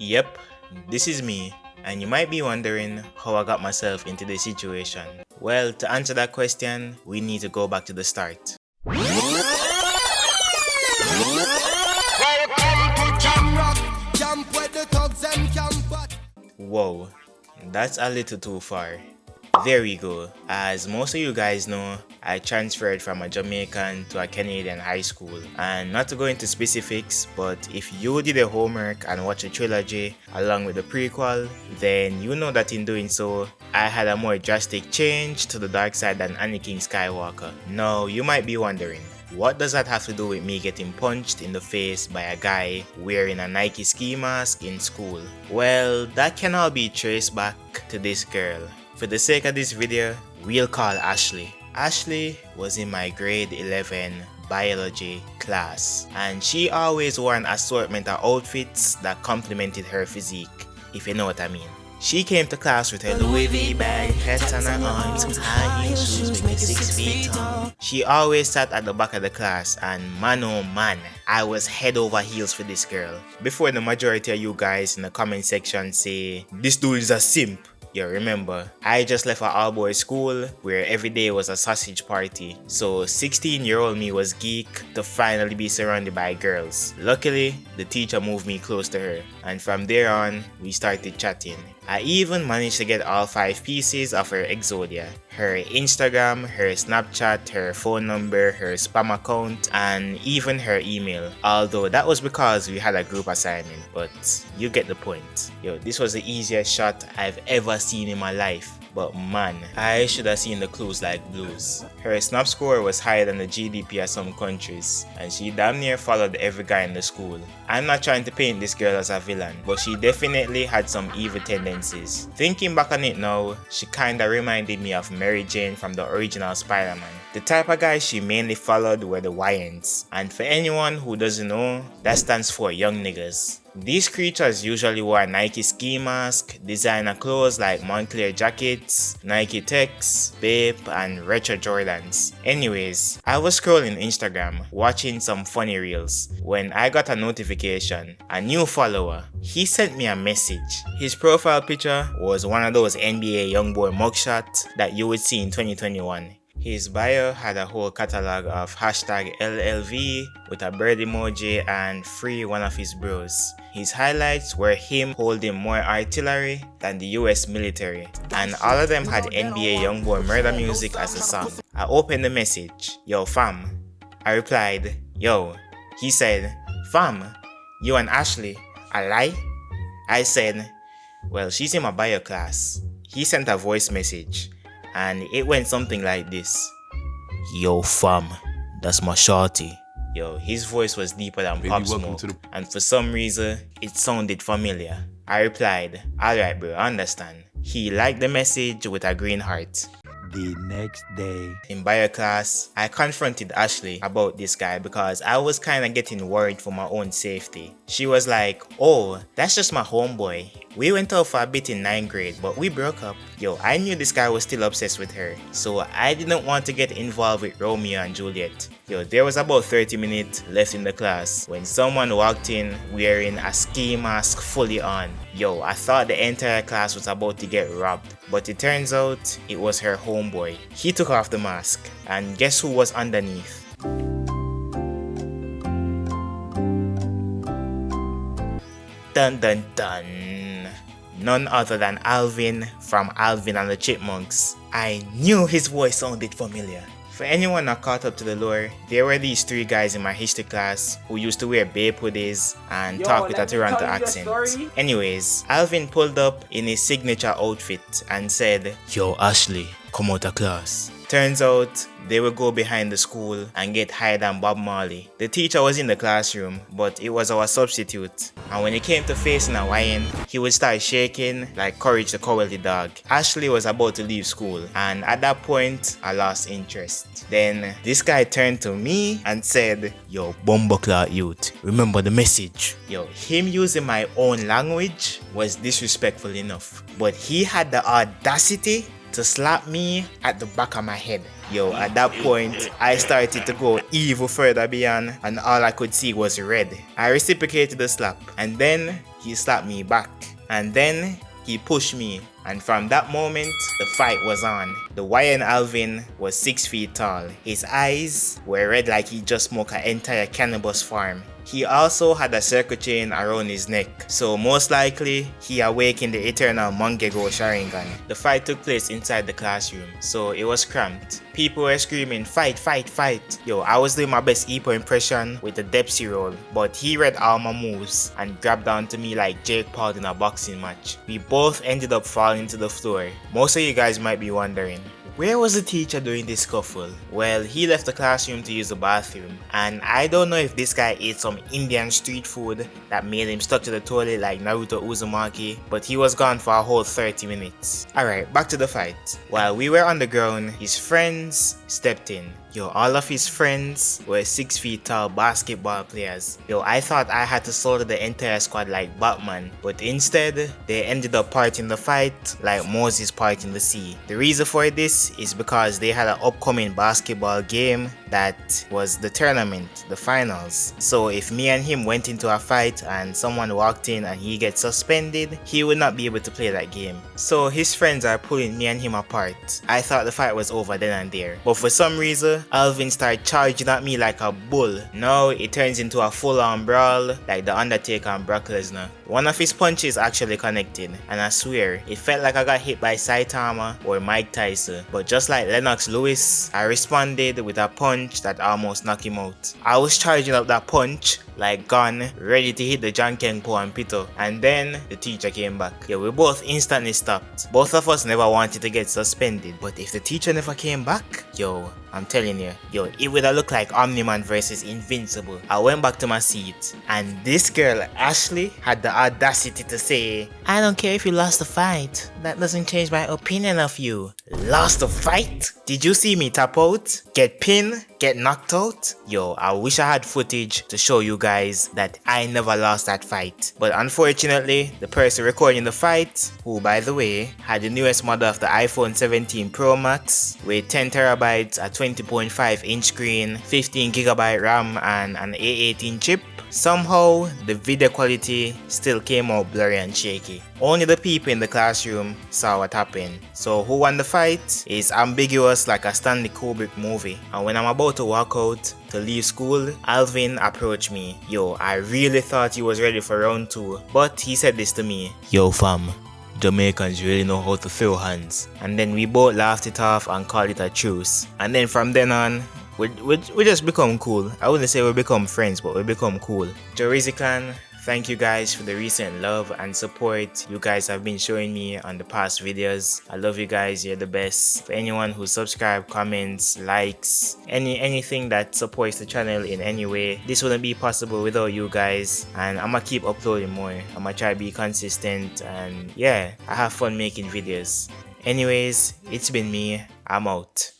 Yep, this is me, and you might be wondering how I got myself into this situation. Well, to answer that question, we need to go back to the start. Whoa, that's a little too far. There we go. As most of you guys know, I transferred from a Jamaican to a Canadian high school. And not to go into specifics, but if you did the homework and watch the trilogy along with the prequel, then you know that in doing so, I had a more drastic change to the dark side than Anakin Skywalker. Now, you might be wondering, what does that have to do with me getting punched in the face by a guy wearing a Nike ski mask in school? Well, that can all be traced back to this girl. For the sake of this video, we'll call Ashley. Ashley was in my grade 11 biology class, and she always wore an assortment of outfits that complemented her physique, if you know what I mean. She came to class with her Louis V bag, hats on her arms, high heel shoes making 6 feet tall. She always sat at the back of the class, and man oh man, I was head over heels for this girl. Before the majority of you guys in the comment section say, "This dude is a simp," yo, remember, I just left an all-boys school where every day was a sausage party, so 16-year-old me was geek to finally be surrounded by girls. Luckily, the teacher moved me close to her, and from there on, we started chatting. I even managed to get all 5 pieces of her Exodia: her Instagram, her Snapchat, her phone number, her spam account, and even her email. Although that was because we had a group assignment, but you get the point. Yo, this was the easiest shot I've ever seen in my life. But man, I should have seen the clues like blues. Her snap score was higher than the GDP of some countries, and she damn near followed every guy in the school. I'm not trying to paint this girl as a villain, but she definitely had some evil tendencies. Thinking back on it now, she kinda reminded me of Mary Jane from the original Spider-Man. The type of guys she mainly followed were the YNs, and for anyone who doesn't know, that stands for young niggas. These creatures usually wore a Nike ski mask, designer clothes like Montclair jackets, Nike Techs, Bape, and retro Jordans. Anyways, I was scrolling Instagram, watching some funny reels, when I got a notification. A new follower. He sent me a message. His profile picture was one of those NBA youngboy mugshots that you would see in 2021. His bio had a whole catalog of hashtag LLV with a bird emoji and free one of his bros. His highlights were him holding more artillery than the US military, and all of them had NBA Youngboy Murder Music as a song. I opened the message, "Yo fam." I replied, "Yo." He said, "Fam, you and Ashley, a lie?" I said, "Well, she's in my bio class." He sent a voice message, and it went something like this: "Yo fam, that's my shorty." Yo, his voice was deeper than Pop Smoke, and for some reason, it sounded familiar. I replied, "Alright bro, I understand." He liked the message with a green heart. The next day, in bio class, I confronted Ashley about this guy because I was kinda getting worried for my own safety. She was like, "Oh, that's just my homeboy. We went out for a bit in 9th grade, but we broke up." Yo, I knew this guy was still obsessed with her, so I didn't want to get involved with Romeo and Juliet. Yo, there was about 30 minutes left in the class when someone walked in wearing a ski mask fully on. Yo, I thought the entire class was about to get robbed, but it turns out it was her homeboy. He took off the mask, and guess who was underneath? Dun dun dun. None other than Alvin from Alvin and the Chipmunks. I knew his voice sounded familiar. For anyone not caught up to the lore, there were these 3 guys in my history class who used to wear Bape hoodies and talk with a Toronto accent. Anyways, Alvin pulled up in his signature outfit and said, "Yo Ashley, come out of class." Turns out, they would go behind the school and get higher than Bob Marley. The teacher was in the classroom, but it was our substitute. And when it came to facing a YN, he would start shaking like Courage the Cowardly Dog. Ashley was about to leave school, and at that point, I lost interest. Then, this guy turned to me and said, "Yo, bumbleclot youth, remember the message." Yo, him using my own language was disrespectful enough, but he had the audacity to slap me at the back of my head. Yo, at that point, I started to go even further beyond, and all I could see was red. I reciprocated the slap, and then he slapped me back, and then he pushed me, and from that moment, the fight was on. The YN Alvin was 6 feet tall. His eyes were red like he just smoked an entire cannabis farm. He also had a circle chain around his neck, so most likely he awakened the eternal Mangego Sharingan. The fight took place inside the classroom, so it was cramped. People were screaming, "Fight, fight, fight." Yo, I was doing my best Ippo impression with the Depsy roll, but he read all my moves and grabbed onto me like Jake Paul in a boxing match. We both ended up falling to the floor. Most of you guys might be wondering, where was the teacher during this scuffle? Well, he left the classroom to use the bathroom, and I don't know if this guy ate some Indian street food that made him stuck to the toilet like Naruto Uzumaki, but he was gone for a whole 30 minutes. Alright, back to the fight. While we were on the ground, his friends stepped in. Yo, all of his friends were 6 feet tall basketball players. Yo, I thought I had to soldier the entire squad like Batman, but instead, they ended up parting the fight like Moses parting the sea. The reason for this is because they had an upcoming basketball game that was the tournament, the finals. So if me and him went into a fight and someone walked in and he gets suspended, he would not be able to play that game. So his friends are pulling me and him apart. I thought the fight was over then and there, but for some reason, Alvin started charging at me like a bull. Now it turns into a full-on brawl like the Undertaker and Brock Lesnar. One of his punches actually connected, and I swear, it felt like I got hit by Saitama or Mike Tyson. But just like Lennox Lewis, I responded with a punch that almost knocked him out. I was charging up that punch like gun, ready to hit the Jankenpo and Pito, and then the teacher came back. Yeah, we both instantly stopped. Both of us never wanted to get suspended, but if the teacher never came back, yo, I'm telling you, yo, it would have looked like Omni-Man versus Invincible. I went back to my seat, and this girl, Ashley, had the audacity to say, "I don't care if you lost the fight. That doesn't change my opinion of you." Lost the fight? Did you see me tap out? Get pinned? Get knocked out? Yo, I wish I had footage to show you guys that I never lost that fight. But unfortunately, the person recording the fight, who by the way, had the newest model of the iPhone 17 Pro Max with 10 terabytes, a 20.5 inch screen, 15 gigabyte RAM and an A18 chip, somehow the video quality still came out blurry and shaky. Only the people in the classroom saw what happened. So who won the fight is ambiguous like a Stanley Kubrick movie. And when I'm about to walk out to leave school, Alvin approached me. Yo, I really thought he was ready for round 2, but he said this to me: "Yo fam, Jamaicans really know how to throw hands." And then we both laughed it off and called it a truce. And then from then on, we just become cool. I wouldn't say we become friends, but we become cool. Jorwizzy Clan, thank you guys for the recent love and support you guys have been showing me on the past videos. I love you guys, you're the best. For anyone who subscribes, comments, likes, anything that supports the channel in any way, this wouldn't be possible without you guys. And I'ma keep uploading more. I'ma try to be consistent, and yeah, I have fun making videos. Anyways, it's been me. I'm out.